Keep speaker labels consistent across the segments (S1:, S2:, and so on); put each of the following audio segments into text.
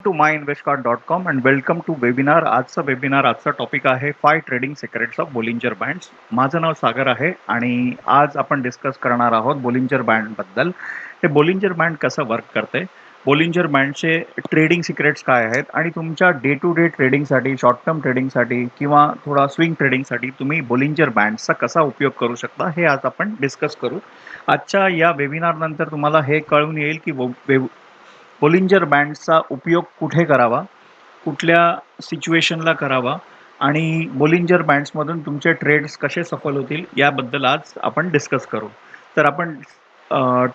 S1: To myinvestcard.com and welcome to webinar. आजचा topic आहे 5 trading secrets of Bollinger bands. माझं नाव सागर आहे आणि आज आपण डिस्कस करणार आहोत बोलिंजर बँडबद्दल. हे बोलिंजर बँड कसं वर्क करते, बोलिंजर बँडचे ट्रेडिंग सिक्रेट्स काय आहेत आणि तुमच्या डे टू डे ट्रेडिंगसाठी, शॉर्ट टर्म ट्रेडिंगसाठी किंवा थोडा स्विंग ट्रेडिंगसाठी तुम्ही बोलिंजर बँड्सचा कसा उपयोग करू शकता हे आज आपण डिस्कस करू. आजच्या या वेबिनार नंतर तुम्हाला हे कळून येईल की बोलिंजर बँडचा उपयोग कुठे करावा, कुठल्या सिच्युएशनला करावा आणि बोलिंजर बँड्समधून तुमचे ट्रेड्स कसे सफल होतील याबद्दल आज आपण डिस्कस करू. तर आपण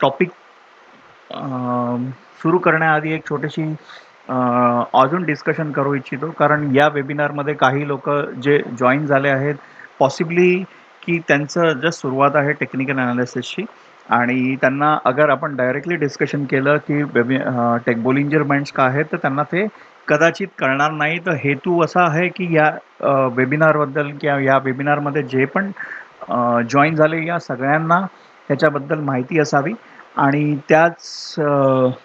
S1: टॉपिक सुरू करण्याआधी एक छोटीशी अजून डिस्कशन करू इच्छितो, कारण या वेबिनारमध्ये काही लोक जे जॉईन झाले आहेत, पॉसिबली की त्यांचं जस्ट सुरुवात आहे टेक्निकल ॲनालिसिसची आणि त्यांना अगर आपण डायरेक्टली डिस्कशन केलं की बोलिंजर बँड्स काय आहेत, तर त्यांना ते कदाचित कळणार नाही. तर हेतू असा आहे की या वेबिनारबद्दल किंवा या वेबिनारमध्ये जे पण जॉईन झाले या सगळ्यांना ह्याच्याबद्दल माहिती असावी आणि त्याच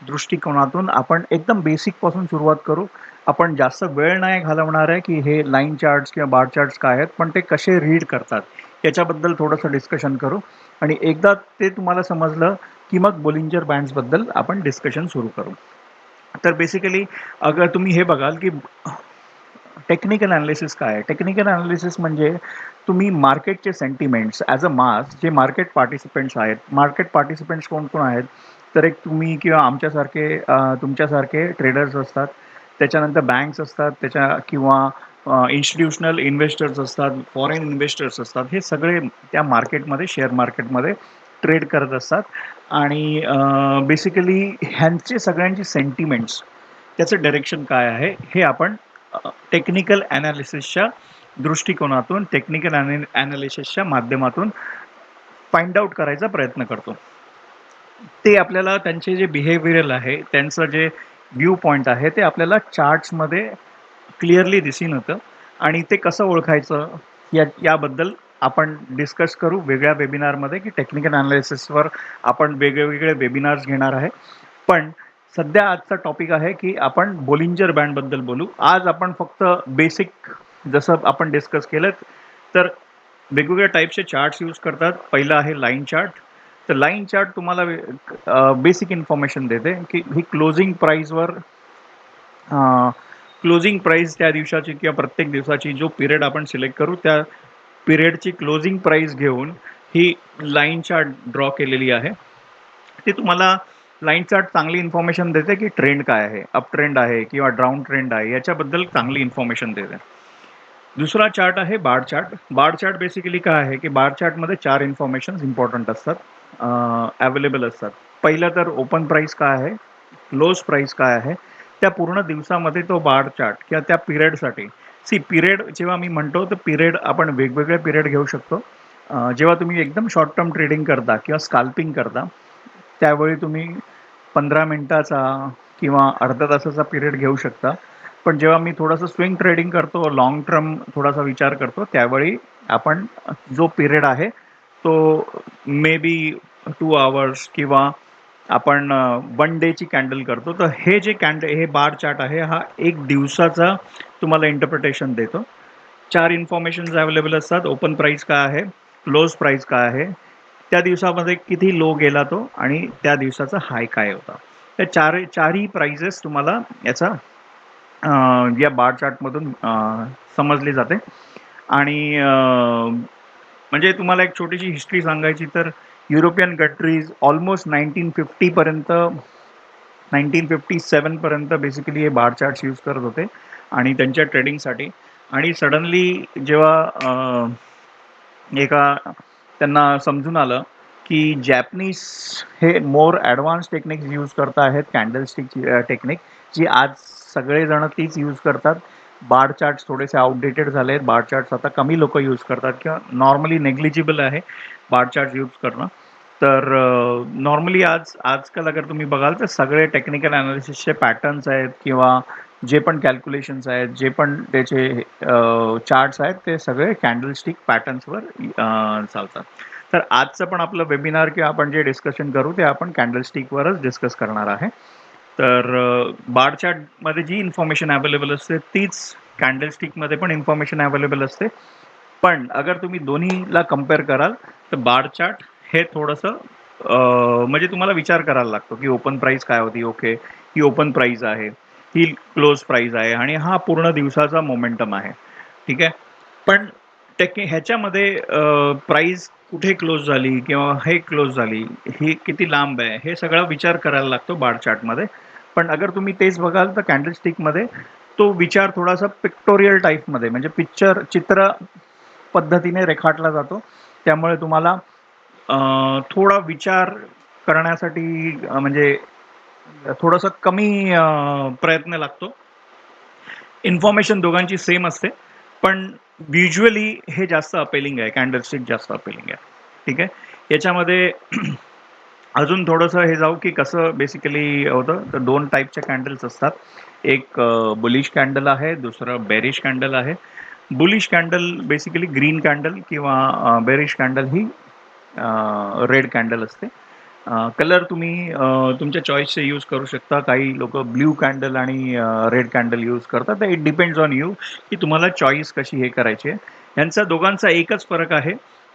S1: दृष्टिकोनातून आपण एकदम बेसिकपासून सुरुवात करू. आपण जास्त वेळ नाही घालवणार आहे की हे लाईन चार्ट्स किंवा बार चार्ट्स काय आहेत, पण ते कसे रीड करतात याच्याबद्दल थोडंसं डिस्कशन करू आणि एकदा ते तुम्हाला समजलं की मग बोलिंजर बँड्सबद्दल आपण डिस्कशन सुरू करू. तर बेसिकली अगर तुम्ही हे बघाल की टेक्निकल ॲनालिसिस काय आहे, टेक्निकल ॲनालिसिस म्हणजे तुम्ही मार्केटचे सेंटिमेंट्स ॲज अ मास, जे मार्केट पार्टिसिपेंट्स आहेत, मार्केट पार्टिसिपेंट्स कोण कोण आहेत, तर एक तुम्ही किंवा आमच्यासारखे तुमच्यासारखे ट्रेडर्स असतात, त्याच्यानंतर बँक्स असतात, त्याच्या किंवा इन्स्टिट्यूशनल इन्व्हेस्टर्स असतात, फॉरेन इन्व्हेस्टर्स असतात. हे सगळे त्या मार्केटमध्ये, शेअर मार्केटमध्ये ट्रेड करत असतात आणि बेसिकली ह्यांचे सगळ्यांचे सेंटिमेंट्स, त्याचं डायरेक्शन काय आहे हे आपण टेक्निकल ॲनालिसिसच्या दृष्टिकोनातून, टेक्निकल ॲनालिसिसच्या माध्यमातून फाइंड आउट करायचा प्रयत्न करतो. ते आपल्याला त्यांचे जे बिहेवियरल आहे, त्यांचं जे व्ह्यू पॉईंट आहे, ते आपल्याला चार्ट्समध्ये क्लिअरली दिसून येतं आणि ते कसं ओळखायचं याबद्दल आपण डिस्कस करू वेगळ्या वेबिनारमध्ये, की टेक्निकल ॲनालिसिसवर आपण वेगवेगळे वेबिनार्स घेणार आहे. पण सध्या आजचा टॉपिक आहे की आपण बोलिंजर बँडबद्दल बोलू. आज आपण फक्त बेसिक जसं आपण डिस्कस केलं, तर वेगवेगळ्या टाईपचे चार्ट्स यूज करतात. पहिलं आहे लाईन चार्ट. तर लाईन चार्ट तुम्हाला बेसिक इन्फॉर्मेशन देते की ही क्लोजिंग प्राईस त्या दिवसाची किंवा प्रत्येक दिवसाची जो पिरियड आपण सिलेक्ट करू, त्या पिरियडची क्लोजिंग प्राईस घेऊन ही लाईन चार्ट ड्रॉ केलेली आहे. ती तुम्हाला लाईन चार्ट चांगली इन्फॉर्मेशन देते की ट्रेंड काय आहे, अप ट्रेंड आहे किंवा डाऊन ट्रेंड आहे, याच्याबद्दल चांगली इन्फॉर्मेशन देते. दुसरा चार्ट आहे bar chart. Bar chart basically काय आहे की बार चार्टमध्ये 4 इन्फॉर्मेशन इम्पॉर्टंट असतात, अवेलेबल असतात. पहिलं तर ओपन प्राईस काय आहे, क्लोज प्राईस काय आहे, त्या पूर्ण दिवसामध्ये तो बार चार्ट किंवा त्या पिरियडसाठी. पिरियड जेव्हा मी म्हणतो, तर पिरियड आपण वेगवेगळे पिरियड घेऊ शकतो. जेव्हा तुम्ही एकदम शॉर्ट टर्म ट्रेडिंग करता किंवा स्काल्पिंग करता, त्यावेळी तुम्ही 15 मिनिटाचा किंवा अर्धा तासाचा पिरियड घेऊ शकता. पण जेव्हा मी थोडंसं स्विंग ट्रेडिंग करतो, लाँग टर्म थोडासा विचार करतो, त्यावेळी आपण जो पिरियड आहे तो मे बी 2 आवर्स किंवा आपण 1 डेची कॅन्डल करतो. तर हे जे हे बार चार्ट आहे, हा एक दिवसाचा तुम्हाला इंटरप्रिटेशन देतो. 4 इन्फॉर्मेशन्स अवेलेबल असतात. ओपन प्राईस काय आहे, क्लोज प्राईस काय आहे, त्या दिवसामध्ये किती लो गेला तो आणि त्या दिवसाचा हाय काय होता. त्या चारही प्राइजेस तुम्हाला याचा या बार चार्टमधून समजली जाते. आणि म्हणजे तुम्हाला एक छोटीशी हिस्ट्री सांगायची, तर युरोपियन कंट्रीज ऑलमोस्ट 1957 पर्यंत बेसिकली हे बार चार्ट्स यूज करत होते आणि त्यांच्या ट्रेडिंगसाठी. आणि सडनली जेव्हा एका त्यांना समजून आलं की जॅपनीज हे मोर ॲडव्हान्स टेक्निक्स यूज करत आहेत, कॅन्डलस्टिक टेक्निक, जी आज सगळेजण तीच यूज करतात. बार चार्ट्स थोडेसे आउटडेटेड झाले आहेत. बार चार्ट्स आता कमी लोक यूज करतात किंवा नॉर्मली नेग्लिजिबल आहे बार चार्ट यूज करणं. तर नॉर्मली आजकाल अगर तुम्ही बघाल, तर सगळे टेक्निकल ॲनालिसिसचे पॅटर्न्स आहेत किंवा जे पण कॅल्क्युलेशन्स आहेत, जे पण त्याचे चार्ट्स आहेत, ते सगळे कॅन्डलस्टिक पॅटर्न्सवर चालतात. तर आजचं पण आपलं वेबिनार किंवा आपण जे डिस्कशन करू, ते आपण कॅन्डलस्टिकवरच डिस्कस करणार आहे. तर बार चार्टमध्ये जी इन्फॉर्मेशन अवेलेबल असते तीच कॅन्डलस्टिकमध्ये पण इन्फॉर्मेशन अवेलेबल असते. पण अगर तुम्ही दोन्हीला कंपेअर कराल तर बार चार्ट हे थोडंसं म्हणजे तुम्हाला विचार करायला लागतो की ओपन प्राइस काय होती. ओके, ही ओपन प्राइस आहे, ही क्लोज प्राइस आहे आणि हा पूर्ण दिवसाचा मोमेंटम आहे. ठीक आहे. पण ह्याच्यामध्ये प्राइस कुठे क्लोज झाली किंवा हे क्लोज झाली, ही किती लांब आहे, हे सगळा विचार करायला लागतो बार चार्टमध्ये. पण अगर तुम्ही तेच बघाल तर कॅन्डलस्टिकमध्ये तो विचार थोडासा पिक्टोरियल टाईपमध्ये म्हणजे चित्र पद्धतीने रेखाटला जातो. त्यामुळे तुम्हाला थोडा विचार करण्यासाठी म्हणजे थोडंसं कमी प्रयत्न लागतो. इन्फॉर्मेशन दोघांची सेम असते, पण व्हिज्युअली हे जास्त अपेलिंग आहे, कॅन्डलस्टिक जास्त अपेलिंग आहे. ठीक आहे. याच्यामध्ये अजून थोडंसं हे जाऊ की कसं बेसिकली होतं. तर दोन टाईपच्या कॅन्डल्स असतात. एक बुलिश कॅन्डल आहे, दुसरं बेरिश कॅन्डल आहे. Bullish candle basically green candle किंवा बेरिश कॅन्डल ही रेड कॅन्डल असते. कलर तुम्ही तुमच्या चॉईसचे यूज करू शकता. काही लोक ब्ल्यू कॅन्डल आणि रेड कॅन्डल यूज करतात. तर इट डिपेंड्स ऑन यू की तुम्हाला चॉईस कशी हे करायची आहे. यांचा दोघांचा एकच फरक आहे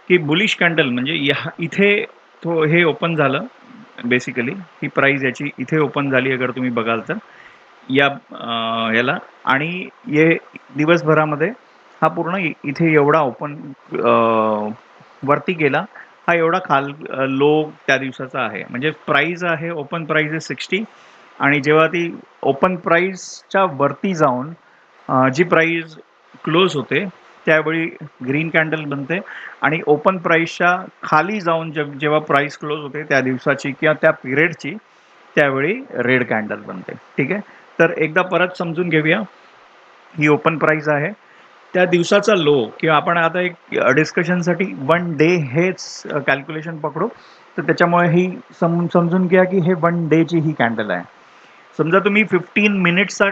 S1: की बुलिश कॅन्डल म्हणजे इथे हे ओपन झालं. बेसिकली ही प्राइस याची इथे ओपन झाली अगर तुम्ही बघाल तर याला आणि हे दिवसभरामध्ये हा पूर्ण इथे एवढा ओपन वरती गेला. हा एवढा लो त्या दिवसाचा आहे. म्हणजे प्राइस आहे, ओपन प्राइस आहे 60 आणि जेव्हा ती ओपन प्राइसच्या वरती जाऊन जी प्राइस क्लोज होते त्यावेळी ग्रीन कॅन्डल बनते आणि ओपन प्राइसच्या खाली जाऊन जेव्हा प्राइस क्लोज होते त्या दिवसाची किंवा त्या पिरियडची त्यावेळी रेड कॅन्डल बनते. ठीक आहे. तर एकदा परत समजून घेऊया. ही ओपन प्राइस आहे. त्या दिवसाचा लो किंवा आपण आता एक डिस्कशनसाठी 1 डे हेच कॅल्क्युलेशन पकडू. तर त्याच्यामुळे ही समजून घ्या की हे 1 डेची ही कॅन्डल आहे. समजा तुम्ही 15 मिनिट्सचा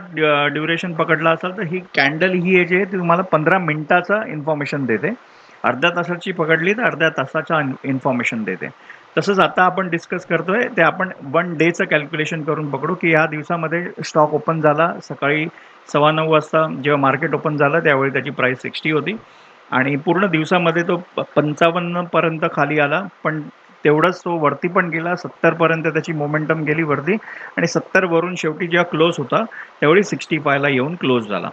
S1: ड्युरेशन पकडला असाल तर ही कॅन्डल ही जे आहे ती तुम्हाला 15 मिनिटाचा इन्फॉर्मेशन देते. अर्ध्या तासाची पकडली तर अर्ध्या तासाचा इन्फॉर्मेशन देते. तसंच आता आपण डिस्कस करतोय ते आपण 1 डेचं कॅल्क्युलेशन करून पकडू की या दिवसामध्ये स्टॉक ओपन झाला सकाळी 9:15 वाजता जेव्हा मार्केट ओपन झालं त्यावेळी त्याची प्राइस 60 होती आणि पूर्ण दिवसामध्ये तो 55 पर्यंत खाली आला. पण तेवढंच तो वरती पण गेला. 70 पर्यंत त्याची मोमेंटम गेली वरती आणि 70 वरून शेवटी जेव्हा क्लोज होता त्यावेळी 65 ला येऊन क्लोज झाला.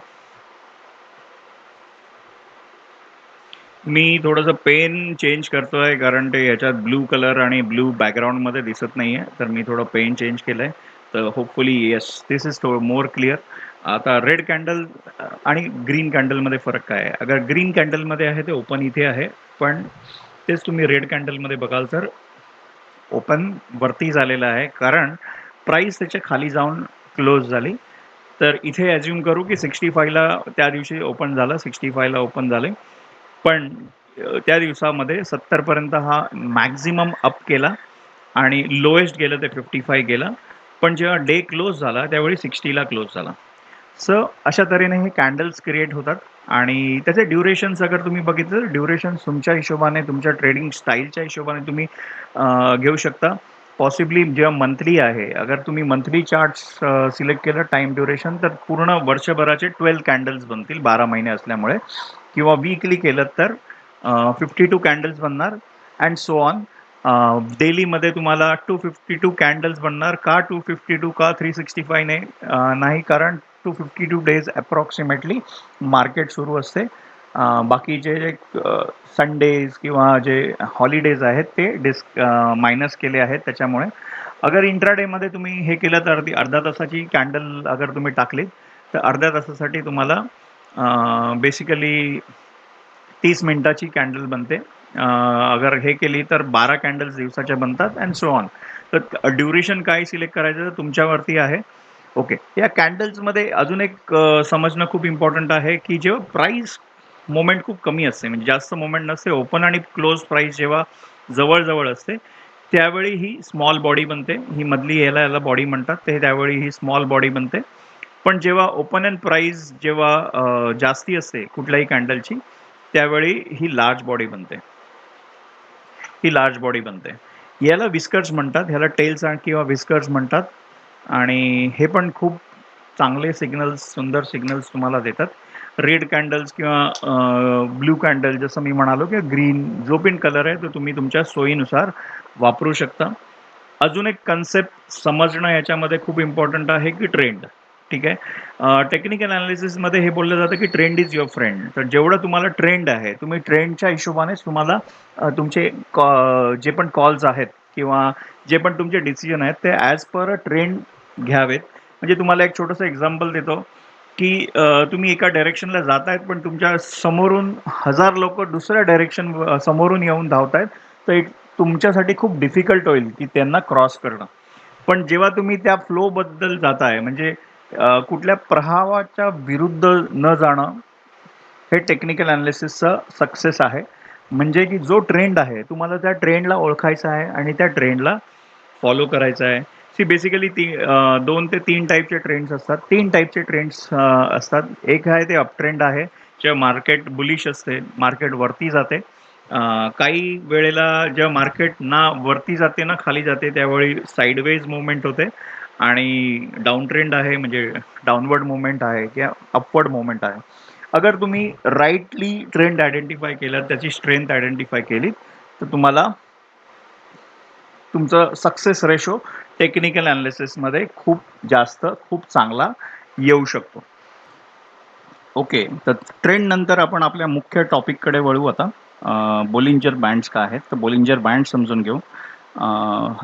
S1: मी थोडंसं पेन चेंज करतोय कारण ते ह्याच्यात ब्लू कलर आणि ब्लू बॅकग्राऊंडमध्ये दिसत नाहीये. तर मी थोडं पेन चेंज केलंय. तर hopefully yes this is more clear. आता रेड कॅन्डल आणि ग्रीन कॅन्डलमध्ये फरक काय आहे? अगर ग्रीन कॅन्डलमध्ये आहे ते ओपन इथे आहे. पण तेच तुम्ही रेड कॅन्डलमध्ये बघाल तर ओपन वरती झालेलं आहे कारण प्राइस त्याच्या खाली जाऊन क्लोज झाली. तर इथे अज्युम करू की 65 ला त्या दिवशी ओपन झालं, 65 ला ओपन झाले. पण त्या दिवसामध्ये 70 पर्यंत हा मॅक्झिमम अप केला आणि लोएस्ट गेलं ते 55 गेलं. पण जेव्हा डे क्लोज झाला त्यावेळी 60 ला क्लोज झाला. सो अशा तऱ्हेने हे कॅन्डल्स क्रिएट होतात आणि त्याचे ड्युरेशन्स अगर तुम्ही बघितलं तर ड्युरेशन्स तुमच्या हिशोबाने तुमच्या ट्रेडिंग स्टाईलच्या हिशोबाने तुम्ही घेऊ शकता. पॉसिबली जेव्हा मंथली आहे अगर तुम्ही मंथली चार्ट्स सिलेक्ट केलं टाईम ड्युरेशन तर पूर्ण वर्षभराचे 12 कॅन्डल्स बनतील 12 महिने असल्यामुळे किंवा वीकली केलं तर 52 कॅन्डल्स बनणार अँड सो ऑन. डेलीमध्ये तुम्हाला 252 कॅन्डल्स बनणार. का 252 का 365 नाही कारण 252 डेज अप्रॉक्सिमेटली मार्केट सुरू असते. बाकीचे जे संडेज किंवा जे हॉलिडेज आहेत ते मायनस केले आहेत त्याच्यामुळे. अगर इंट्राडेमध्ये तुम्ही हे केलं तर अर्ध्या तासाची कॅन्डल अगर तुम्ही टाकली तर अर्ध्या तासासाठी तुम्हाला बेसिकली 30 मिनिटाची कॅन्डल बनते. अगर हे केली तर 12 कॅन्डल्स दिवसाच्या बनतात अँड सो ऑन. तर ड्युरेशन काय सिलेक्ट करायचं तर तुमच्यावरती आहे. ओके. या कॅन्डल्समध्ये अजून एक समजणं खूप इम्पॉर्टंट आहे की जेव्हा प्राइस मोमेंट खूप कमी असते म्हणजे जास्त मोमेंट नसते. ओपन आणि क्लोज प्राइस जेव्हा जवळ असते त्यावेळी ही स्मॉल बॉडी बनते. ही मधली याला बॉडी म्हणतात. ते त्यावेळी ही स्मॉल बॉडी बनते. पण जेव्हा ओपन अँड प्राइस जेव्हा जास्ती असते कुठल्याही कॅन्डलची त्यावेळी ही लार्ज बॉडी बनते. ही लार्ज बॉडी बनते. याला विस्कर्स म्हणतात. ह्याला टेल्स किंवा विस्कर्स म्हणतात. आणि हे पण खूप चांगले सिग्नल्स, सुंदर सिग्नल्स तुम्हाला देतात. रेड कॅन्डल्स किंवा ब्लू कॅन्डल जसं मी म्हणालो, की ग्रीन जो पण कलर आहे तो तुम्ही तुमच्या सोयीनुसार वापरू शकता. अजून एक कन्सेप्ट समजणं याच्यामध्ये खूप इम्पॉर्टंट आहे, की ट्रेंड. ठीक आहे. टेक्निकल अनालिसिसमध्ये हे बोललं जातं, की ट्रेंड इज युअर फ्रेंड. तर जेवढं तुम्हाला ट्रेंड आहे, तुम्ही ट्रेंडच्या हिशोबानेच तुम्हाला तुमचे जे पण कॉल्स आहेत किंवा जे पण तुमचे डिसिजन आहेत ते ॲज पर अ ट्रेंड घ्यावेत. म्हणजे तुम्हाला एक छोटंसं एक्झाम्पल देतो, की तुम्ही एका डायरेक्शनला जातायत, पण तुमच्या समोरून 1000 लोकं दुसऱ्या डायरेक्शन समोरून येऊन धावतायत. तर तुमच्यासाठी खूप डिफिकल्ट होईल, की त्यांना क्रॉस करणं. पण जेव्हा तुम्ही त्या फ्लोबद्दल जाताय म्हणजे कुठल्या प्रवाहाच्या विरुद्ध न जाणं, हे टेक्निकल अनालिसिसचं सक्सेस आहे. म्हणजे की जो ट्रेंड आहे, तुम्हाला त्या ट्रेंडला ओळखायचा आहे आणि त्या ट्रेंडला फॉलो करायचा आहे. सी बेसिकली 2 ते 3 टाइपचे ट्रेंड्स असतात. 3 टाइपचे ट्रेंड्स असतात. एक आहे ते अप ट्रेंड आहे, जेव्हा मार्केट बुलिश असते, मार्केट वरती जाते. काही वेळेला जेव्हा मार्केट ना वरती जाते ना खाली जाते, त्यावेळी साइडवेज मूव्हमेंट होते आणि डाउन ट्रेंड आहे म्हणजे डाउनवर्ड मूव्हमेंट आहे किंवा अपवर्ड मूव्हमेंट आहे. अगर तुम्ही राईटली ट्रेंड आयडेंटिफाय केला, त्याची स्ट्रेंथ आयडेंटिफाय केली, तर तुम्हाला तुमचं सक्सेस रेशो टेक्निकल अनालिसिसमध्ये खूप जास्त, खूप चांगला येऊ शकतो. ओके. तर ट्रेंड नंतर आपण आपल्या मुख्य टॉपिककडे वळू आता. बोलिंजर बँड्स काय आहेत? तर बोलिंजर बँड समजून घेऊ. अ,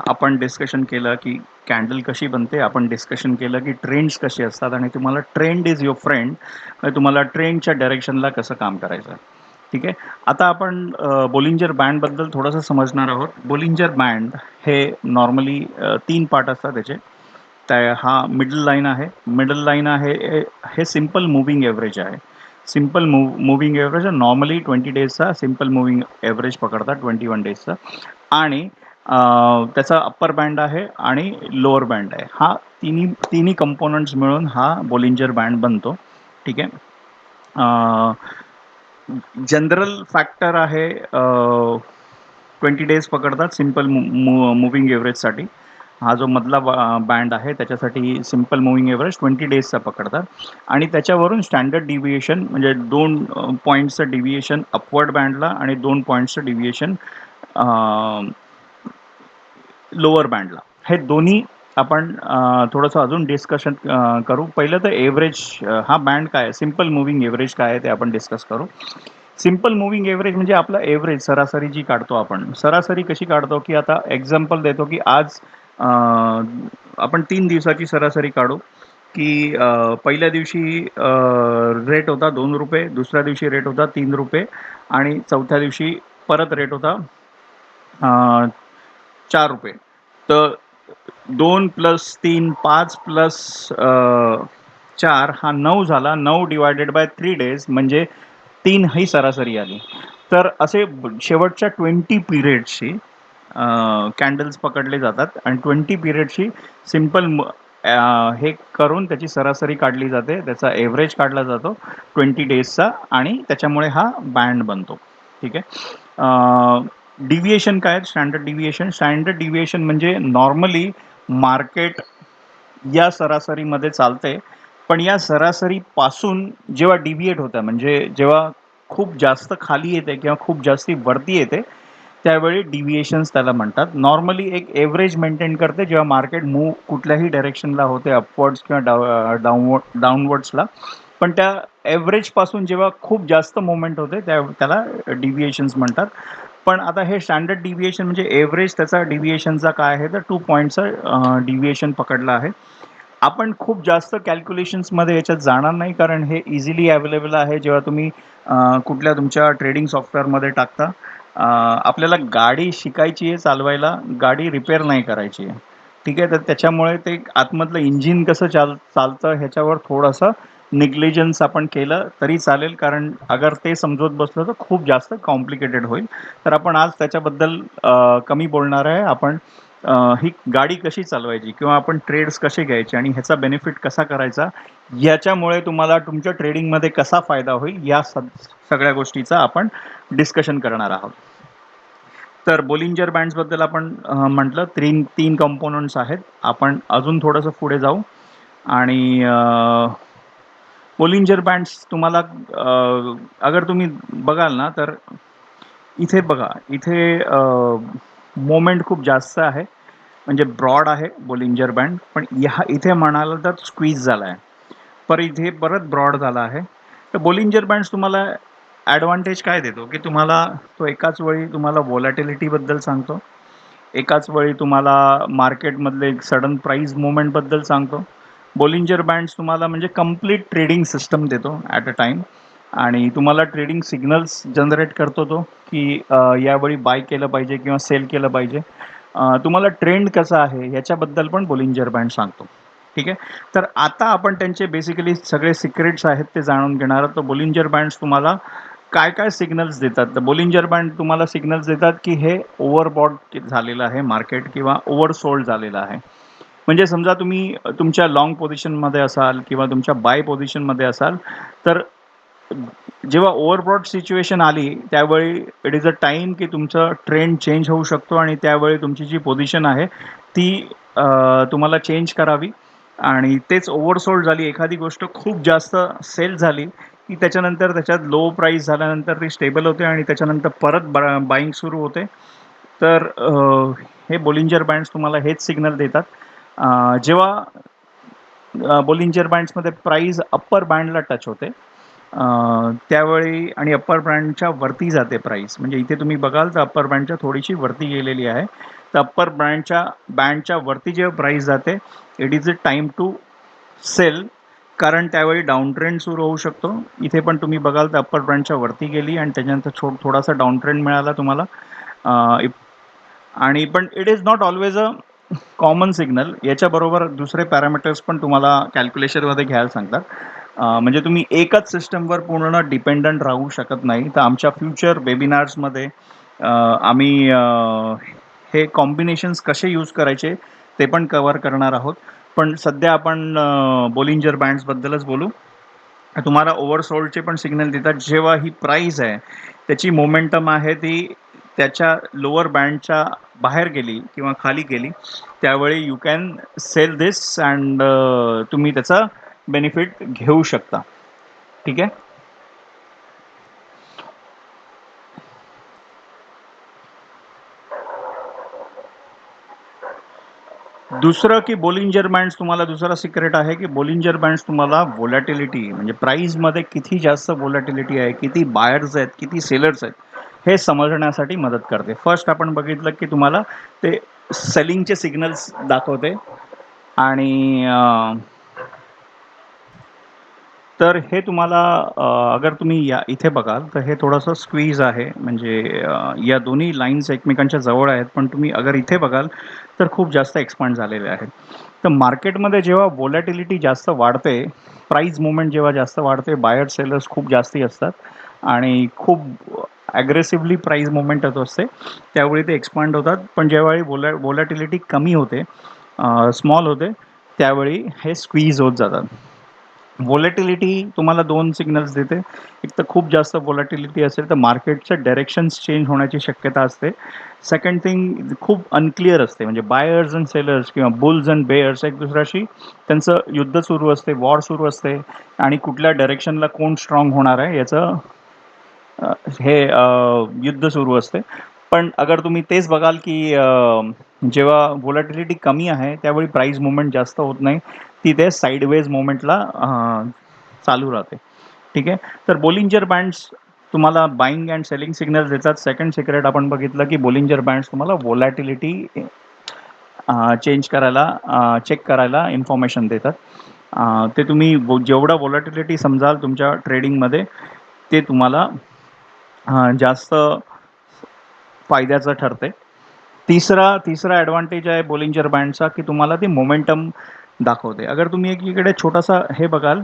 S1: आपण डिस्कशन केलं, की कॅन्डल कशी बनते. आपण डिस्कशन केलं, की ट्रेंड्स कसे असतात आणि तुम्हाला ट्रेंड इज युअर फ्रेंड. म्हणजे तुम्हाला ट्रेंडच्या डायरेक्शनला कसं काम करायचं आहे. ठीक आहे. आता आपण बोलिंजर बँडबद्दल थोडंसं समजणार आहोत. बोलिंजर बँड हे नॉर्मली 3 पार्ट असतात त्याचे. त्या हा मिडल लाईन आहे. मिडल लाईन आहे हे सिंपल मूव्हिंग एव्हरेज आहे. सिंपल मूव्हिंग एव्हरेज नॉर्मली 20 डेजचा सिंपल मूव्हिंग एव्हरेज पकडतात 21 डेजचा आणि त्याचा अप्पर बँड आहे आणि लोअर बँड आहे. हा तिन्ही तिन्ही कंपोनंट्स मिळून हा बोलिंजर बँड बनतो. ठीक आहे. जनरल फॅक्टर आहे 20 डेज पकडतात सिंपल मूव्हिंग एव्हरेजसाठी. हा जो मधला बँड आहे त्याच्यासाठी सिंपल मूव्हिंग एव्हरेज 20 डेजचा पकडतात आणि त्याच्यावरून स्टँडर्ड डिव्हिएशन म्हणजे 2 पॉईंट्सचं डिव्हिएशन अपवर्ड बँडला आणि 2 पॉईंट्सचं डिव्हिएशन लोअर बँडला. हे दोन्ही आपण थोडंसं अजून डिस्कशन करू. पहिलं तर एव्हरेज हा बँड काय आहे? सिंपल मूव्हिंग एव्हरेज काय आहे ते आपण डिस्कस करू. सिंपल मूव्हिंग एव्हरेज म्हणजे आपला एव्हरेज सरासरी जी काढतो आपण. सरासरी कशी काढतो, की आता एक्झाम्पल देतो, की आज आपण 3 दिवसाची सरासरी काढू, की पहिल्या दिवशी रेट होता ₹2, दुसऱ्या दिवशी रेट होता ₹3 आणि चौथ्या दिवशी परत रेट होता ₹4. तर 2 + 3 5 + 4 हा 9 झाला. 9 डिवायडेड बाय 3 डेज म्हणजे 3 ही सरासरी आली. तर असे शेवटच्या 20 पिरियड्सची कॅन्डल्स पकडले जातात आणि 20 पिरियडची सिंपल हे करून त्याची सरासरी काढली जाते. त्याचा एव्हरेज काढला जातो 20 डेजचा आणि त्याच्यामुळे हा बँड बनतो. ठीक आहे. डिव्हिएशन काय आहे? Standard deviation. स्टँडर्ड डिव्हिएशन म्हणजे नॉर्मली मार्केट या सरासरीमध्ये चालते. पण या सरासरीपासून जेव्हा डिव्हिएट होतं म्हणजे जेव्हा खूप जास्त खाली येते किंवा खूप जास्ती वरती येते, त्यावेळी डिव्हिएशन्स त्याला म्हणतात. नॉर्मली एक एव्हरेज मेंटेन करते जेव्हा मार्केट मूव्ह कुठल्याही डायरेक्शनला होते अपवर्ड्स किंवा डाउनवर्ड्सला. पण त्या एव्हरेजपासून जेव्हा खूप जास्त मूव्हमेंट होते त्याला डिव्हिएशन्स म्हणतात. पण आता हे स्टँडर्ड डिव्हिएशन म्हणजे एव्हरेज त्याचा डिव्हिएशनचा काय आहे तर 2 पॉईंटचं डिव्हिएशन पकडलं आहे. आपण खूप जास्त कॅल्क्युलेशन्समध्ये याच्यात जाणार नाही कारण हे इझिली अवेलेबल आहे जेव्हा तुम्ही कुठल्या तुमच्या ट्रेडिंग सॉफ्टवेअरमध्ये टाकता. आपल्याला गाडी शिकायची आहे चालवायला, गाडी रिपेअर नाही करायची आहे. ठीक आहे. तर त्याच्यामुळे ते आतमधलं इंजिन कसं चालतं ह्याच्यावर थोडंसं निग्लिजन्स आपण केलं तरी चालेल कारण अगर ते समजवत बसलं तर खूप जास्त कॉम्प्लिकेटेड होईल. तर आपण आज त्याच्याबद्दल कमी बोलणार आहे. आपण ही गाडी कशी चालवायची किंवा आपण ट्रेड्स कसे घ्यायचे आणि ह्याचा बेनिफिट कसा करायचा, याच्यामुळे तुम्हाला तुमच्या ट्रेडिंगमध्ये कसा फायदा होईल, या सगळ्या गोष्टीचा आपण डिस्कशन करणार आहोत. तर बोलिंजर बँड्सबद्दल आपण म्हटलं तीन कंपोनंट्स आहेत. आपण अजून थोडंसं पुढे जाऊ आणि बोलिंजर बँड्स तुम्हाला अगर तुम्ही बघाल ना तर इथे बघा, इथे मोमेंट खूप जास्त आहे, म्हणजे ब्रॉड आहे बोलिंजर बँड, पण इथे म्हणाल तर स्क्वीज झाला आहे. पर इथे परत ब्रॉड झाला आहे. तर बोलिंजर बँड्स तुम्हाला ॲडव्हान्टेज काय देतो, की तुम्हाला तो एकाच वेळी तुम्हाला व्होलॅटिलिटीबद्दल सांगतो, एकाच वेळी तुम्हाला मार्केटमधले एक सडन प्राईस मूव्हमेंटबद्दल सांगतो. बोलिंजर बँड्स तुम्हाला म्हणजे कंप्लीट ट्रेडिंग सिस्टम देतो ॲट अ टाईम, आणि तुम्हाला ट्रेडिंग सिग्नल्स जनरेट करतो तो, की यावेळी बाय केलं पाहिजे किंवा सेल केलं पाहिजे. तुम्हाला ट्रेंड कसा आहे ह्याच्याबद्दल पण बोलिंजर बँड सांगतो. ठीक आहे. तर आता आपण त्यांचे बेसिकली सगळे सिक्रेट्स आहेत ते जाणून घेणार आहोत. तर बोलिंजर बँड्स तुम्हाला काय काय सिग्नल्स देतात. तर बोलिंजर बँड तुम्हाला सिग्नल्स देतात की हे ओव्हरबॉट झालेलं आहे मार्केट किंवा ओव्हरसोल्ड झालेलं आहे. म्हणजे समजा तुम्ही तुमच्या लाँग पोझिशनमध्ये असाल किंवा तुमच्या बाय पोझिशनमध्ये असाल, तर जेव्हा ओव्हरब्रॉड सिच्युएशन आली त्यावेळी इट इज अ टाईम की तुमचं ट्रेंड चेंज होऊ शकतो आणि त्यावेळी तुमची जी पोझिशन आहे ती तुम्हाला चेंज करावी. आणि तेच ओव्हरसोल्ड झाली एखादी गोष्ट खूप जास्त सेल झाली की त्याच्यानंतर त्याच्यात लो प्राईस झाल्यानंतर ती स्टेबल होते आणि त्याच्यानंतर परत बाईंग सुरू होते. तर हे बोलिंजर बँड्स तुम्हाला हेच सिग्नल देतात. जेव्हा बोलिंजर बँड्समध्ये प्राईस अप्पर बँडला टच होते त्यावेळी आणि अप्पर बँडच्या वरती जाते प्राईस, म्हणजे इथे तुम्ही बघाल तर अप्पर बँडच्या थोडीशी वरती गेलेली आहे. तर अप्पर बँडच्या वरती जेव्हा प्राईस जाते it is a time to sell, कारण त्यावेळी डाऊन ट्रेंड सुरू होऊ शकतो. इथे पण तुम्ही बघाल तर अप्पर बँडच्या वरती गेली आणि त्याच्यानंतर थोडासा डाऊन ट्रेंड मिळाला तुम्हाला. आणि पण it is not always a common signal. याच्याबरोबर दुसरे पॅरामीटर्स पण तुम्हाला कॅल्क्युलेशनमध्ये घ्यायला सांगतात. म्हणजे तुम्ही एकच सिस्टमवर पूर्ण डिपेंडंट राहू शकत नाही. तर आमच्या फ्युचर वेबिनार्समध्ये आम्ही हे कॉम्बिनेशन्स कसे यूज करायचे ते पण कव्हर करणार आहोत. पण सध्या आपण बोलिंजर बँड्सबद्दलच बोलू. तुम्हाला ओव्हरसोल्डचे पण सिग्नल देतात. जेव्हा ही प्राईस आहे त्याची मोमेंटम आहे ती त्याच्या लोअर बँडच्या बाहेर गेली किंवा खाली गेली त्यावेळी you can sell this and तुम्ही त्याचा बेनिफिट घेऊ शकता. ठीक आहे. दुसरं की बोलिंजर बँड्स तुम्हाला दुसरा सिक्रेट आहे की बोलिंजर बँड्स तुम्हाला व्होलॅटिलिटी म्हणजे प्राईसमध्ये किती जास्त व्होलॅटिलिटी आहे, किती बायर्स आहेत, किती सेलर्स आहेत हे समजण्यासाठी मदत करते. फर्स्ट आपण बघितलं की तुम्हाला ते सेलिंगचे सिग्नल्स दाखवते. आणि तर हे तुम्हाला अगर तुम्ही इथे बघाल तर हे थोडंसं स्क्वीज आहे, म्हणजे या दोन्ही लाईन्स एकमेकांच्या जवळ आहेत, पण तुम्ही अगर इथे बघाल तर खूप जास्त एक्सपांड झालेले आहेत. तर मार्केटमध्ये जेव्हा व्होलॅटिलिटी जास्त वाढते, प्राईस मुवमेंट जेव्हा जास्त वाढते, बायर सेलर्स खूप जास्ती असतात आणि खूप ॲग्रेसिव्हली प्राईस मुवमेंट होत असते त्यावेळी ते एक्सपांड होतात. पण ज्यावेळी व्होलॅटिलिटी कमी होते, स्मॉल होते, त्यावेळी हे स्क्वीज होत जातात. व्होलॅटिलिटी तुम्हाला दोन सिग्नल्स देते. एक तर खूप जास्त व्होलॅटिलिटी असेल तर मार्केटचं डायरेक्शन्स चेंज होण्याची शक्यता असते. सेकंड थिंग खूप अनक्लिअर असते, म्हणजे बायर्स अँड सेलर्स किंवा बुल्स अँड बेअर्स एक दुसऱ्याशी त्यांचं युद्ध सुरू असते, वॉर सुरू असते आणि कुठल्या डायरेक्शनला कोण स्ट्रॉंग होणार आहे याचं हे युद्ध सुरू असते. पण अगर तुम्ही तेच बघाल की जेव्हा व्होलॅटिलिटी कमी आहे त्यावेळी प्राईस मुवमेंट जास्त होत नाही, ती ते साईडवेज मुवमेंटला चालू राहते. ठीक आहे. तर बोलिंजर बँड्स तुम्हाला बाईंग अँड सेलिंग सिग्नल्स देतात. सेकंड सिक्रेट आपण बघितलं की बोलिंजर बँड्स तुम्हाला व्होलॅटिलिटी चेंज करायला चेक करायला इन्फॉर्मेशन देतात. ते तुम्ही जेवढं व्होलॅटिलिटी समजाल तुमच्या ट्रेडिंगमध्ये ते तुम्हाला जास्त फायद्याचं ठरते. तिसरा ॲडव्हान्टेज आहे बोलिंजर बँडचा की तुम्हाला ते मोमेंटम दाखवते. अगर तुम्ही एकीकडे छोटासा हे बघाल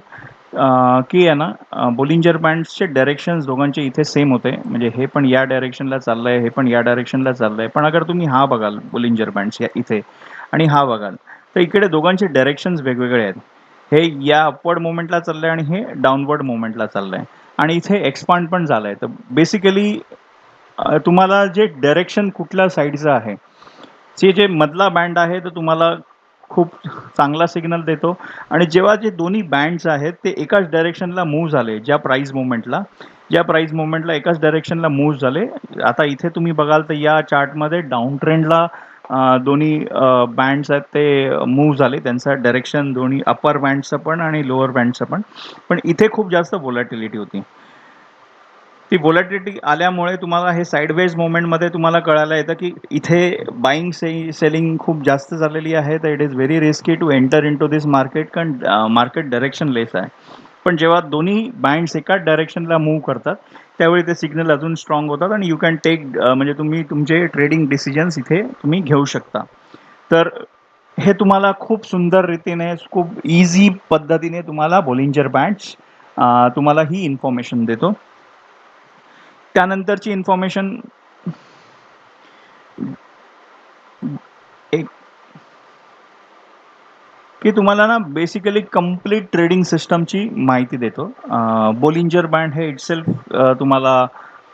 S1: की आहे ना बोलिंजर बँड्सचे डायरेक्शन्स दोघांचे इथे सेम होते, म्हणजे हे पण या डायरेक्शनला चाललंय, हे पण या डायरेक्शनला चाललंय. पण अगर तुम्ही हा बघाल बोलिंजर बँड्स या इथे आणि हा बघाल तर इकडे दोघांचे डायरेक्शन्स वेगवेगळे आहेत. हे या अपवर्ड मुवमेंटला चाललंय आणि हे डाऊनवर्ड मुवमेंटला चाललंय आणि इथे एक्सपांड पण झालंय. तर बेसिकली तुम्हाला जे डायरेक्शन कुठल्या साईडचं आहे, जे मधला बँड आहे तो तुम्हाला खूप चांगला सिग्नल देतो आणि जेव्हा जे दोन्ही बँड्स आहेत ते एकाच डायरेक्शनला मूव्ह झाले, ज्या प्राइस मोमेंटला एकाच डायरेक्शनला मूव्ह झाले. आता इथे तुम्ही बघाल तर या चार्टमध्ये डाउन ट्रेंडला दोन्ही बँड्स आहेत ते मूव्ह झाले. त्यांचा डायरेक्शन दोन्ही अपर बँडचं पण आणि लोअर बँडचं पण. पण इथे खूप जास्त व्होलॅटिलिटी होती. ती व्होलॅटिलिटी आल्यामुळे तुम्हाला हे साइडवेज मोमेंटमध्ये तुम्हाला कळायला येतं, की इथे बाईंग सेलिंग खूप जास्त झालेली आहे. तर it is very risky to enter into this market, कारण मार्केट डायरेक्शन लेस आहे. पण जेव्हा दोन्ही बँड्स एकाच डायरेक्शनला मूव्ह करतात, त्यावेळी ते सिग्नल अजून स्ट्राँग होतात आणि यू कॅन टेक म्हणजे तुम्ही तुमचे ट्रेडिंग डिसिजन्स इथे तुम्ही घेऊ शकता. तर हे तुम्हाला खूप सुंदर रीतीने, खूप ईझी पद्धतीने तुम्हाला बोलिंजर बँड्स तुम्हाला ही इन्फॉर्मेशन देतो. त्यानंतरची इन्फॉर्मेशन एक की तुम्हाला ना बेसिकली कंप्लीट ट्रेडिंग सिस्टमची माहिती देतो. बोलिंजर बँड हे इटसेल्फ तुम्हाला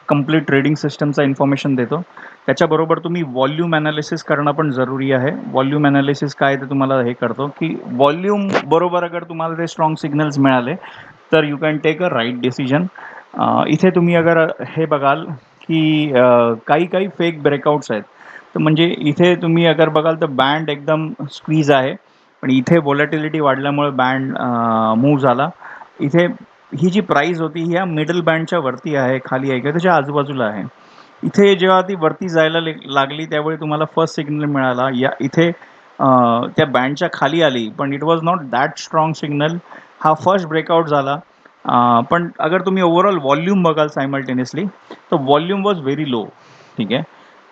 S1: कंप्लीट ट्रेडिंग सिस्टमचा इन्फॉर्मेशन देतो. त्याच्याबरोबर तुम्ही व्हॉल्यूम ॲनालिसिस करणं पण जरुरी आहे. व्हॉल्यूम ॲनालिसिस काय ते तुम्हाला हे करतो, की व्हॉल्यूम बरोबर अगर तुम्हाला ते स्ट्राँग सिग्नल्स मिळाले, तर you can take a right decision. इथे तुम्ही अगर हे बघाल, की काही फेक ब्रेकआउट्स आहेत. तर म्हणजे इथे तुम्ही अगर बघाल तर बँड एकदम स्क्वीज आहे. पण इथे व्होलॅटिलिटी वाढल्यामुळे बँड मूव्ह झाला. इथे ही जी प्राइस होती ही या मिडल बँडच्या वरती आहे, खाली आहे किंवा त्याच्या आजूबाजूला आहे. इथे जेव्हा ती वरती जायला लागली त्यावेळी तुम्हाला फर्स्ट सिग्नल मिळाला. या इथे त्या बँडच्या खाली आली, पण it was not that strong signal. हा फर्स्ट ब्रेकआउट झाला. पण अगर तुम्ही ओव्हरऑल व्हॉल्यूम बघाल सायमल्टेनियसली, तर व्हॉल्यूम वॉज व्हेरी लो. ठीक आहे.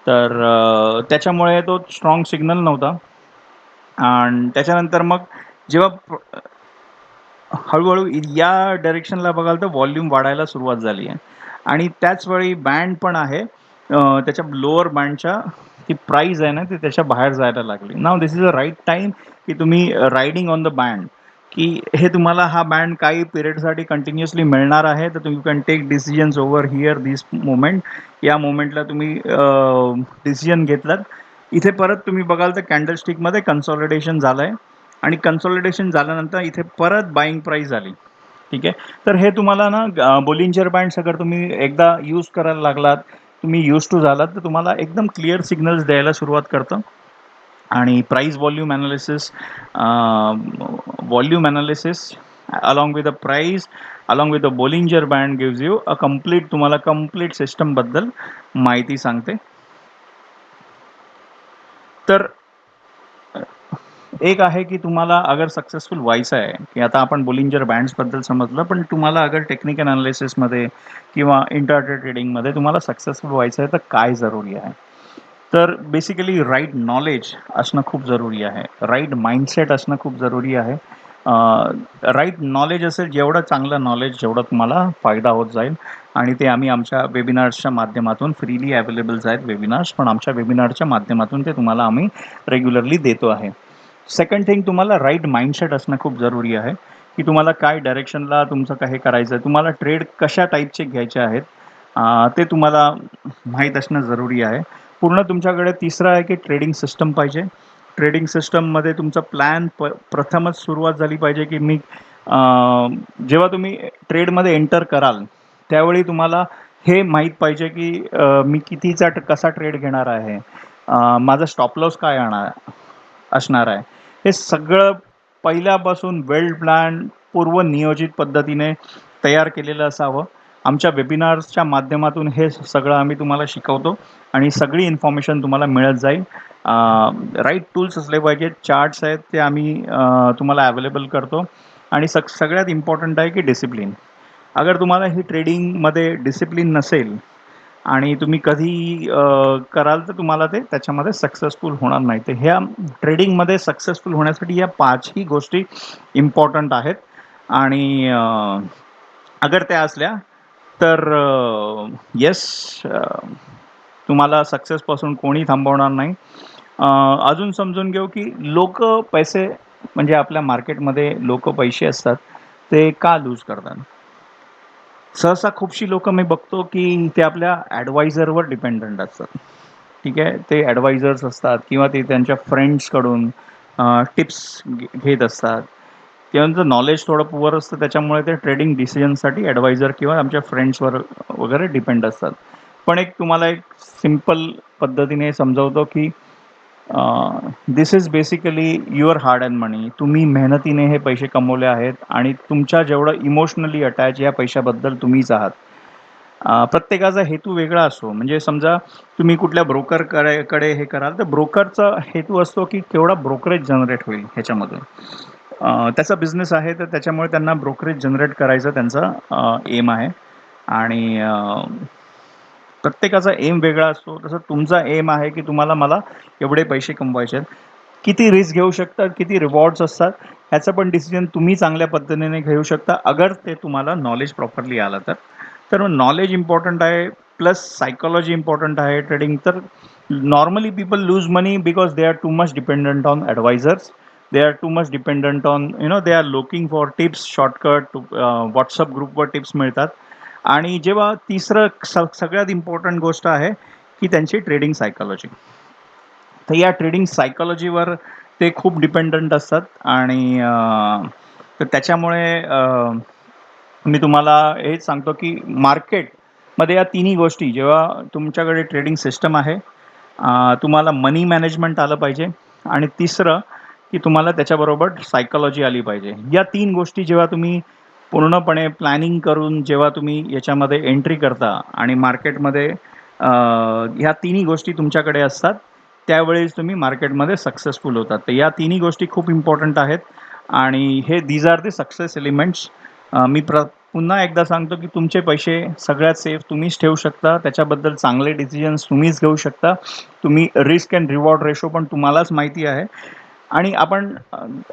S1: तर त्याच्यामुळे तो स्ट्राँग सिग्नल नव्हता. आणि त्याच्यानंतर मग जेव्हा हळू-हळू या डायरेक्शनला बघाल तर व्हॉल्यूम वाढायला सुरुवात झाली आहे आणि त्याच वेळी बँड पण आहे. त्याच्या लोअर बँडच्या ती प्राइस आहे ना, ती त्याच्या बाहेर जायला लागली. Now this is a right time की तुम्ही रायडिंग ऑन द बँड, की हे तुम्हाला हा बँड काही पिरियडसाठी कंटिन्युअसली मिळणार आहे. तर तुम्ही can take decisions over here this moment. या मोमेंटला तुम्ही डिसिजन घेतलात. इथे परत तुम्ही बघाल तर कॅन्डलस्टिकमध्ये कन्सॉलिडेशन झालंय आणि कन्सॉलिडेशन झाल्यानंतर इथे परत बाईंग प्राइस झाली. ठीक आहे. तर हे तुम्हाला ना बोलिंजर बँड्स अगर तुम्ही एकदा यूज करायला लागलात, तुम्ही यूज टू झालात, तर तुम्हाला एकदम क्लिअर सिग्नल्स द्यायला सुरुवात करतं. आणि price volume analysis along with the price, along with the Bollinger band gives you a complete, तुम्हाला कंप्लीट सिस्टमबद्दल माहिती सांगते. तर एक आहे की तुम्हाला अगर सक्सेसफुल व्हायचं आहे, की आता आपण बोलिंजर बँड्सबद्दल समजलं, पण तुम्हाला अगर टेक्निकल ॲनालिसिसमध्ये किंवा इंट्राडे ट्रेडिंगमध्ये तुम्हाला सक्सेसफुल व्हायचं आहे, तर काय जरुरी आहे? तर बेसिकली राईट नॉलेज असणं खूप जरुरी आहे. राईट माइंडसेट असणं खूप जरुरी आहे. राईट नॉलेज असेल, जेवढं चांगलं नॉलेज, जेवढा तुम्हाला फायदा होत जाईल आणि ते आम्ही आमच्या वेबिनार्सच्या माध्यमातून फ्रीली अवेलेबल्स आहेत वेबिनार्स, पण आमच्या वेबिनारच्या माध्यमातून ते तुम्हाला आम्ही रेग्युलरली देतो आहे. सेकंड थिंग, तुम्हाला राईट माइंडसेट असणं खूप जरुरी आहे, की तुम्हाला काय डायरेक्शनला तुमचं काय करायचं आहे, तुम्हाला ट्रेड कशा टाईपचे घ्यायचे आहेत, ते तुम्हाला माहीत असणं जरुरी आहे. पूर्ण तुमच्याकडे तिसरं आहे की ट्रेडिंग सिस्टम पाहिजे. ट्रेडिंग सिस्टममध्ये तुमचा प्लॅन प्रथमच सुरुवात झाली पाहिजे, की मी जेव्हा तुम्ही ट्रेडमध्ये एंटर कराल, त्यावेळी तुम्हाला हे माहीत पाहिजे, की मी कितीचा कसा ट्रेड घेणार आहे, माझा स्टॉप लॉस काय असणार आहे. हे सगळं पहिल्यापासून वेल प्लॅन, पूर्वनियोजित पद्धतीने तयार केलेलं असावं. आमच्या वेबिनार्सच्या माध्यमातून हे सगळं आम्ही तुम्हाला शिकवतो आणि सगळी इन्फॉर्मेशन तुम्हाला मिळत जाईल. राईट टूल्स असले पाहिजेत, चार्ट्स आहेत ते आम्ही तुम्हाला अवेलेबल करतो आणि सगळ्यात इम्पॉर्टंट आहे की डिसिप्लिन. अगर तुम्हाला ही ट्रेडिंगमध्ये डिसिप्लिन नसेल आणि तुम्ही कधी कराल तर तुम्हाला ते त्याच्यामध्ये सक्सेसफुल होणार नाही. तर ह्या ट्रेडिंगमध्ये सक्सेसफुल होण्यासाठी या 5ही गोष्टी इम्पॉर्टंट आहेत आणि अगर त्या असल्या तर येस, तुम्हाला सक्सेसपासून कोणी थांबवणार नाही. अजून समजून घेऊ की पैसे, म्हणजे आपल्या मार्केटमध्ये लोक पैसे असतात, ते का लूज करतात? सहसा खूपशी लोकं मी बघतो, की ते आपल्या ॲडवायझरवर डिपेंडंट असतात. ठीक आहे. ते ॲडवायझर्स असतात किंवा ते त्यांच्या फ्रेंड्सकडून टिप्स घेत असतात. त्यांचं नॉलेज थोडं पुअर असतं त्याच्यामुळे ते ट्रेडिंग डिसिजनसाठी ॲडवायझर किंवा आमच्या फ्रेंड्सवर वगैरे डिपेंड असतात. पण एक तुम्हाला एक सिंपल पद्धतीने समजावतो, की this is basically your hard अँड मनी. तुम्ही मेहनतीने हे पैसे कमवले आहेत आणि तुमच्या जेवढं इमोशनली अटॅच या पैशाबद्दल तुम्हीच आहात. प्रत्येकाचा हेतू वेगळा असतो. म्हणजे समजा तुम्ही कुठल्या ब्रोकरकडे हे कराल, तर ब्रोकरचा हेतू असतो, की केवढा ब्रोकरेज जनरेट होईल ह्याच्यामधून. त्याचा बिझनेस आहे, तर त्याच्यामुळे त्यांना ब्रोकरेज जनरेट करायचा त्यांचा एम आहे आणि प्रत्येकाचा एम वेगळा असतो. तसं तुमचा एम आहे, की तुम्हाला मला एवढे पैसे कमवायचे आहेत. किती रिस्क घेऊ शकतात, किती रिवॉर्ड्स असतात, ह्याचं पण डिसिजन तुम्ही चांगल्या पद्धतीने घेऊ शकता, अगर ते तुम्हाला नॉलेज प्रॉपरली आलं तर. तर नॉलेज इम्पॉर्टंट आहे, प्लस सायकॉलॉजी इम्पॉर्टंट आहे ट्रेडिंग. तर normally people lose money because they are too much dependent on advisors. They are too much dependent on they are looking for tips, shortcut, WhatsApp ग्रुपवर tips मिळतात. आणि जेव्हा तिसरं सगळ्यात important गोष्ट आहे, की त्यांची ट्रेडिंग सायकॉलॉजी. तर या ट्रेडिंग सायकॉलॉजीवर ते खूप डिपेंडंट असतात आणि तर त्याच्यामुळे मी तुम्हाला हेच सांगतो, की मार्केटमध्ये या तिन्ही गोष्टी जेव्हा तुमच्याकडे ट्रेडिंग सिस्टम आहे, तुम्हाला मनी मॅनेजमेंट आलं पाहिजे आणि तिसरं, की तुम्हाला त्याच्याबरोबर सायकॉलॉजी आली पाहिजे. या 3 गोष्टी जेव्हा तुम्ही पूर्णपणे प्लॅनिंग करून जेव्हा तुम्ही याच्यामध्ये एंट्री करता आणि मार्केटमध्ये ह्या तिन्ही गोष्टी तुमच्याकडे असतात, त्यावेळेस तुम्ही मार्केटमध्ये सक्सेसफुल होतात. तर या तिन्ही गोष्टी खूप इम्पॉर्टंट आहेत आणि हे these are the success elements. मी पुन्हा एकदा सांगतो, की तुमचे पैसे सगळ्यात सेफ तुम्हीच ठेवू शकता. त्याच्याबद्दल चांगले डिसिजन्स तुम्हीच घेऊ शकता. तुम्ही रिस्क अँड रिवॉर्ड रेशो पण तुम्हालाच माहिती आहे आणि आपण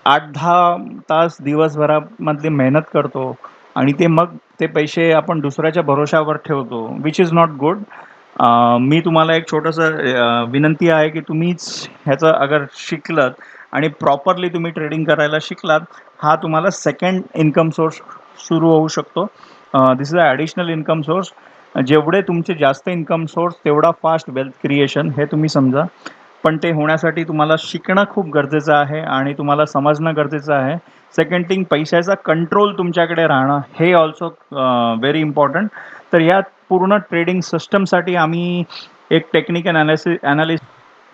S1: 8-10 तास दिवसभरामधली मेहनत करतो आणि मग ते पैसे आपण दुसऱ्याच्या भरोश्यावर ठेवतो, विच इज नॉट गुड. मी तुम्हाला एक छोटंसं विनंती आहे, की तुम्हीच ह्याचं अगर शिकलात आणि प्रॉपरली तुम्ही ट्रेडिंग करायला शिकलात, हा तुम्हाला सेकंड इन्कम सोर्स सुरू होऊ शकतो. This is a additional income source. जेवढे तुमचे जास्त इन्कम सोर्स, तेवढा फास्ट वेल्थ क्रिएशन हे तुम्ही समजा. पण ते होण्यासाठी तुम्हाला शिकणं खूप गरजेचं आहे आणि तुम्हाला समजणं गरजेचं आहे. सेकंड थिंग, पैशाचा कंट्रोल तुमच्याकडे राहणं हे ऑल्सो व्हेरी इम्पॉर्टंट. तर या पूर्ण ट्रेडिंग सिस्टमसाठी आम्ही एक टेक्निकल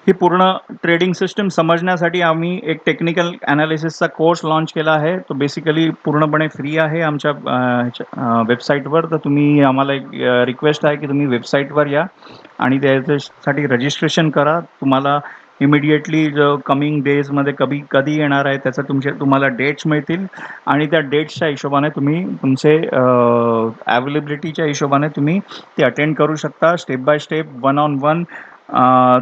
S1: ही पूर्ण ट्रेडिंग सिस्टम समजण्यासाठी आम्ही एक टेक्निकल ॲनालिसिसचा कोर्स लॉन्च केला आहे. तो बेसिकली पूर्णपणे फ्री आहे आमच्या वेबसाईटवर. तर तुम्ही आम्हाला एक रिक्वेस्ट आहे, की तुम्ही वेबसाईटवर या आणि त्याच्यासाठी रजिस्ट्रेशन करा. तुम्हाला इमिडिएटली जो कमिंग डेजमध्ये कधी येणार आहे त्याचं तुम्हाला डेट्स मिळतील आणि त्या डेट्सच्या हिशोबाने तुम्ही तुमचे अवेलेबिलिटीच्या हिशोबाने तुम्ही ते अटेंड करू शकता. Step by step, one on one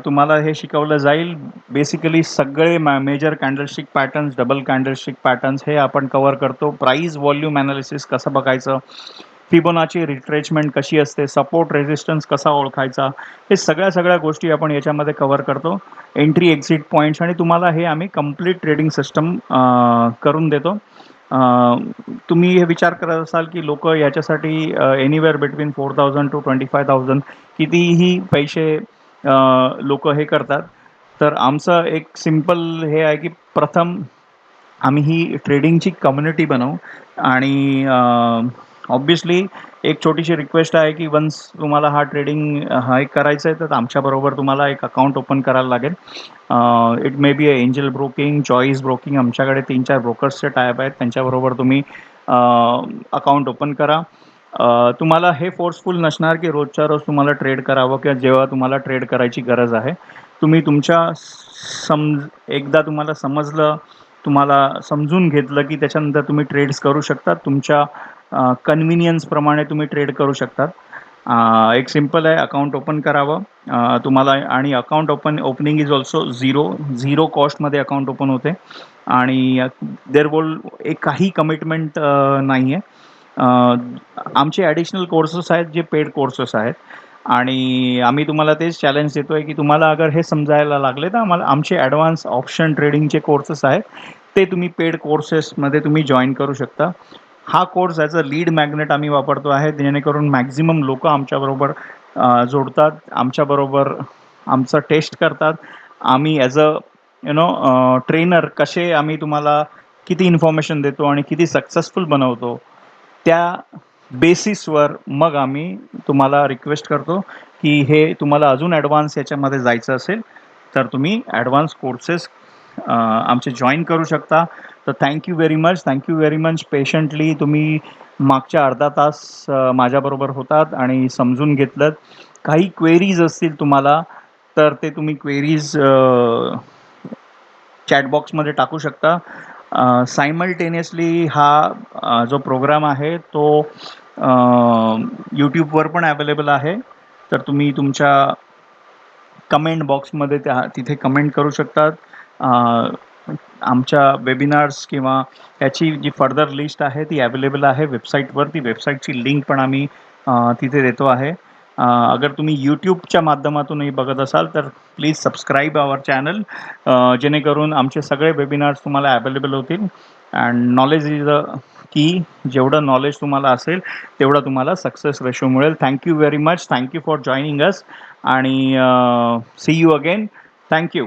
S1: तुम्हाला हे शिकवलं जाईल. बेसिकली सगळे major candlestick patterns, double candlestick patterns हे आपण कव्हर करतो. प्राइस व्हॉल्यूम ॲनालिसिस कसं बघायचं, फिबोनाची रिट्रेचमेंट कशी असते, सपोर्ट रेझिस्टन्स कसा ओळखायचा, हे सगळ्या गोष्टी आपण याच्यामध्ये कव्हर करतो. एंट्री एक्झिट पॉईंट्स आणि तुम्हाला हे आम्ही कंप्लीट ट्रेडिंग सिस्टम करून देतो. तुम्ही हे विचार करत असाल, की लोकं याच्यासाठी एनिवेअर बिटवीन 4,000 टू 25,000 कितीही पैसे लोकं हे करतात. तर आमचं एक सिंपल हे आहे, की प्रथम आम्ही ही ट्रेडिंगची कम्युनिटी बनवू आणि ऑब्व्हियसली एक छोटीशी रिक्वेस्ट आहे, की वन्स तुम्हाला हा ट्रेडिंग हा एक करायचं आहे, तर आमच्याबरोबर तुम्हाला एक अकाउंट ओपन करायला लागेल. It may be angel broking, choice broking, आमच्याकडे 3-4 ब्रोकर्सचे टायअप आहेत. त्यांच्याबरोबर तुम्ही अकाउंट ओपन करा. तुम्हाला हे फोर्सफुल नसणार, की रोजच्या रोज तुम्हाला ट्रेड करावं किंवा जेव्हा तुम्हाला ट्रेड करायची गरज आहे. तुम्ही तुमच्या एकदा तुम्हाला समजलं, तुम्हाला समजून घेतलं, की त्याच्यानंतर तुम्ही ट्रेड्स करू शकता. तुमच्या कन्व्हिनियन्सप्रमाणे तुम्ही ट्रेड करू शकतात. एक सिंपल आहे, अकाउंट ओपन करावं. तुम्हाला आणि account opening is also zero कॉस्टमध्ये अकाउंट ओपन होते आणि एक काही कमिटमेंट नाही आहे. आमचे ॲडिशनल कोर्सेस आहेत, जे पेड कोर्सेस आहेत आणि आम्ही तुम्हाला तेच चॅलेंज देतोय, की तुम्हाला अगर हे समजायला लागले, तर आमचे ॲडव्हान्स ऑप्शन ट्रेडिंगचे कोर्सेस आहेत. ते तुम्ही पेड कोर्सेसमध्ये तुम्ही जॉइन करू शकता. हा course as a lead magnet आम्ही वापरतो आहे, जेणेकरून मॅक्झिमम लोकं आमच्याबरोबर जोडतात, आमच्याबरोबर आमचं टेस्ट करतात. आम्ही ॲज अ ट्रेनर कसे आम्ही तुम्हाला किती इन्फॉर्मेशन देतो आणि किती सक्सेसफुल बनवतो, त्या बेसिसवर मग आम्ही तुम्हाला रिक्वेस्ट करतो, की हे तुम्हाला अजून ॲडव्हान्स याच्यामध्ये जायचं असेल, तर तुम्ही ॲडव्हान्स कोर्सेस आमचे जॉइन करू शकता. तर thank you very much patiently तुम्ही मागच्या अर्धा तास माझ्याबरोबर होतात आणि समजून घेतलंत. काही क्वेरीज असतील तुम्हाला, तर ते तुम्ही क्वेरीज चॅट बॉक्समध्ये टाकू शकता. सायमल्टेनियसली हा जो प्रोग्राम आहे तो यूट्यूबवर पण अवेलेबल आहे. तर तुम्ही तुमच्या कमेंट बॉक्समध्ये तिथे कमेंट करू शकतात. आमच्या वेबिनार्स किंवा याची जी फर्दर लिस्ट आहे ती अवेलेबल आहे वेबसाईटवर. ती वेबसाईटची लिंक पण आम्ही तिथे देतो आहे. अगर तुम्ही यूट्यूबच्या माध्यमातूनही बघत असाल तर प्लीज सबस्क्राईब आवर चॅनल, जेणेकरून आमचे सगळे वेबिनार्स तुम्हाला अवेलेबल होतील. अँड नॉलेज इज अ की जेवढं नॉलेज तुम्हाला असेल तेवढा तुम्हाला सक्सेस रेशो मिळेल. Thank you very much. Thank you for joining us आणि सी यू अगेन. थँक्यू.